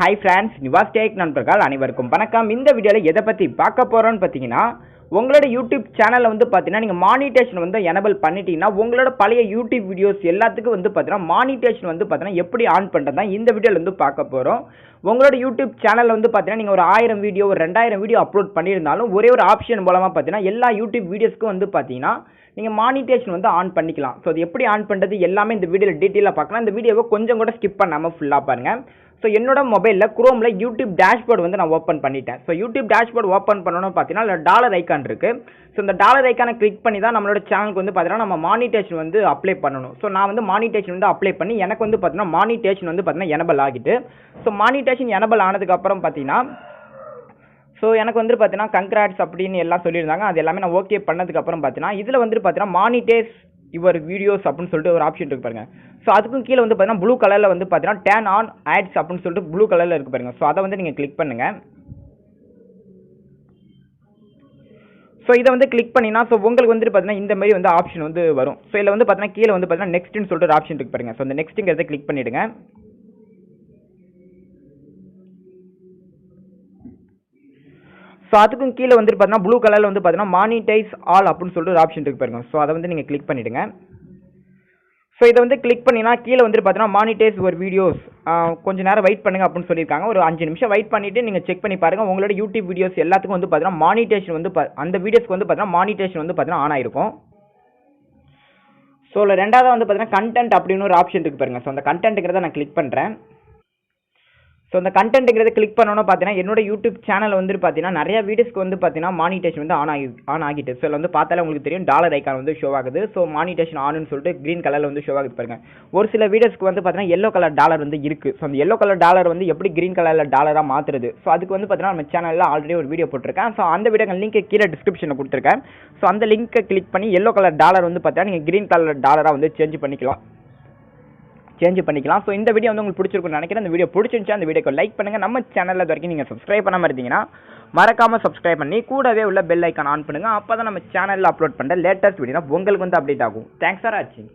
Hi friends, Nivas நண்பர்கள் அனைவருக்கும் வணக்கம். இந்த வீடியோல எதை பத்தி பார்க்க போறோம்னு பாத்தீங்கன்னா, உங்களோட YouTube சேனல்ல வந்து பாத்தீங்கன்னா நீங்க மானிட்டேஷன் வந்து எனேபிள் பண்ணிட்டீங்கன்னா உங்களோட பழைய YouTube வீடியோஸ் எல்லாத்துக்கும் வந்து பாத்தீங்கன்னா மானிட்டேஷன் வந்து பாத்தீங்கன்னா எப்படி ஆன் பண்றதா இந்த வீடியோல வந்து பார்க்க போறோம். உங்களோட YouTube சேனல்ல வந்து பாத்தீங்கன்னா நீங்க ஒரு 1000 வீடியோ ஒரு 2000 வீடியோ அப்லோட் பண்ணியிருந்தாலும் ஒரே ஒரு ஆப்ஷன் மூலமா பாத்தீங்கன்னா எல்லா YouTube வீடியோஸ்க்கும் வந்து பாத்தீங்கன்னா நீங்க மானிட்டேஷன் வந்து ஆன் பண்ணிக்கலாம். சோ அது எப்படி ஆன் பண்றது எல்லாமே இந்த வீடியோல டீடைலா பார்க்கலாம். இந்த வீடியோவை கொஞ்சம் கூட ஸ்கிப் பண்ணாம ஃபுல்லா பாருங்க. ஸோ என்னோட மொபைலில் குரோமில் யூடியூப் டேஷ்போர்டு வந்து நான் ஓப்பன் பண்ணிட்டேன். ஸோ யூடியூப் டேஷ்போர்டு ஓப்பன் பண்ணணும்னு பார்த்தீங்கன்னா அதில் டாலர் ஐக்கான் இருக்குது. ஸோ இந்த டாலர் ஐக்கானை கிளிக் பண்ணி தான் நம்மளோட சேனலுக்கு வந்து பார்த்தீங்கன்னா நம்ம மானிட்டேஷன் வந்து அப்ளை பண்ணணும். ஸோ நான் வந்து மானிட்டேஷன் வந்து அப்ளை பண்ணி எனக்கு வந்து பார்த்தீங்கன்னா மானிட்டேஷன் வந்து பார்த்தீங்கன்னா எனேபிள் ஆகிட்டு. ஸோ மானிட்டேஷன் எனேபிள் ஆனதுக்கப்புறம் பார்த்தீங்கன்னா ஸோ எனக்கு வந்து பார்த்தீங்கன்னா கங்க்ராட்ஸ் அப்படின்னு எல்லாம் சொல்லியிருந்தாங்க. அது எல்லாமே நான் ஓகே பண்ணதுக்கப்புறம் பார்த்தீங்கன்னா இதில் வந்து பார்த்தீங்கன்னா மானிட்டேஸ் யுவர் வீடியோஸ் அப்படின்னு சொல்லிட்டு ஒரு ஆப்ஷன் இருக்கு பாருங்க. ஸோ அதுக்கும் கீழே வந்து பார்த்தீங்கன்னா ப்ளூ கலரில் வந்து பார்த்தீங்கன்னா டர்ன் ஆன் ஆட்ஸ் அப்படின்னு சொல்லிட்டு ப்ளூ கலரில் இருக்கு பாருங்க. ஸோ அதை வந்து நீங்கள் கிளிக் பண்ணுங்க. ஸோ இதை வந்து கிளிக் பண்ணினா ஸோ உங்களுக்கு வந்து பார்த்தீங்கன்னா இந்த மாதிரி வந்து ஆப்ஷன் வந்து வரும். ஸோ இதில் வந்து பார்த்தீங்கன்னா கீழே வந்து பார்த்தீங்கன்னா நெக்ஸ்ட்னு சொல்லிட்டு ஒரு ஆப்ஷன் இருக்கு பாருங்க. ஸோ அந்த நெக்ஸ்ட்டுங்கிறத கிளிக் பண்ணிடுங்க. ஸோ அதுக்கும் கீழே வந்து பார்த்தீங்கன்னா ப்ளூ கலரில் வந்து பார்த்தீங்கன்னா மானிட்டைஸ் ஆல் அப்படின்னு சொல்லிட்டு ஒரு ஆப்ஷன் இருக்கு பாருங்க. ஸோ அதை வந்து நீங்கள் கிளிக் பண்ணிவிடுங்க. ஸோ இதை வந்து கிளிக் பண்ணினா கீழே வந்து பார்த்தீங்கன்னா மானிட்டைஸ் ஒரு வீடியோஸ் கொஞ்சம் நேரம் வெயிட் பண்ணுங்க அப்படின்னு சொல்லியிருக்காங்க. ஒரு 5 நிமிஷம் வெயிட் பண்ணிவிட்டு நீங்கள் செக் பண்ணி பாருங்கள். உங்களோட யூடியூப் வீடியோஸ் எல்லாத்துக்கும் வந்து பார்த்தீங்கன்னா மானிட்டேஷன் வந்து அந்த வீடியோஸ்க்கு வந்து பார்த்தீங்கன்னா மானிட்டேஷன் வந்து பார்த்தீங்கன்னா ஆன் ஆயிருக்கும். ஸோ ரெண்டாவது வந்து பார்த்தீங்கன்னா கண்டென்ட் அப்படின்னு ஒரு ஆப்ஷன் இருக்கு பாருங்க. ஸோ அந்த கண்டென்ட்டுங்கிறத நான் கிளிக் பண்ணுறேன். ஸோ அந்த கண்டென்ட்டுங்கிறத கிளிக் பண்ணணும் பார்த்தீங்கன்னா என்னோட யூடியூப் சேனல் வந்து பார்த்தீங்கன்னா நிறைய வீடியோஸ்க்கு வந்து பார்த்தீங்கன்னா மானிட்டேஷன் வந்து ஆன் ஆகிட்டு. ஸோ வந்து பார்த்தாலே உங்களுக்கு தெரியும் டாலர் ஐக்கான் வந்து ஷோ ஆகுது. ஸோ மானிட்டேஷன் ஆன்னு சொல்லிட்டு க்ரீன் கலரில் வந்து ஷோ ஆகுது பாருங்க. ஒரு சில வீடியோஸ்க்கு வந்து பார்த்தீங்கன்னா எல்லோ கலர் டாலர் வந்து இருக்குது. ஸோ அந்த எல்லோ கலர் டாலர் வந்து எப்படி க்ரீன் கலரில் டாலராக மாற்றுறது. ஸோ அதுக்கு வந்து பார்த்தீங்கன்னா நம்ம சேனலில் ஆல்ரெடி ஒரு வீடியோ போட்டிருக்கேன். ஸோ அந்த வீடியோ லிங்க் கீழே டிஸ்கிரிப்ஷனில் கொடுத்துருக்கேன். ஸோ அந்த லிங்க்கை கிளிக் பண்ணி எல்லோ கலர் டாலர் வந்து பார்த்தீங்கன்னா நீங்கள் க்ரீன் கலர் டாலராக வந்து சேஞ்ச் பண்ணிக்கலாம். ஸோ இந்த வீடியோ வந்து உங்களுக்கு பிடிச்சிருக்கும்னு நினைக்கிறேன். இந்த வீடியோ பிடிச்சிருந்துச்சா அந்த வீடியோக்கு லைக் பண்ணுங்கள். நம்ம சேனலில் இது வரைக்கும் நீங்கள் சப்ஸ்கிரைப் பண்ணாமல் இருந்தீங்கன்னா மறக்காமல் சப்ஸ்கிரைப் பண்ணி கூடவே உள்ள பெல் ஐக்கான் ஆன் பண்ணுங்கள். அப்போ தான் நம்ம சேனலில் அப்லோட் பண்ணுற லேட்டஸ்ட் வீடியோ உங்களுக்கு வந்து அப்டேட் ஆகும். தேங்க்ஸ் ஃபார் வாட்சிங்.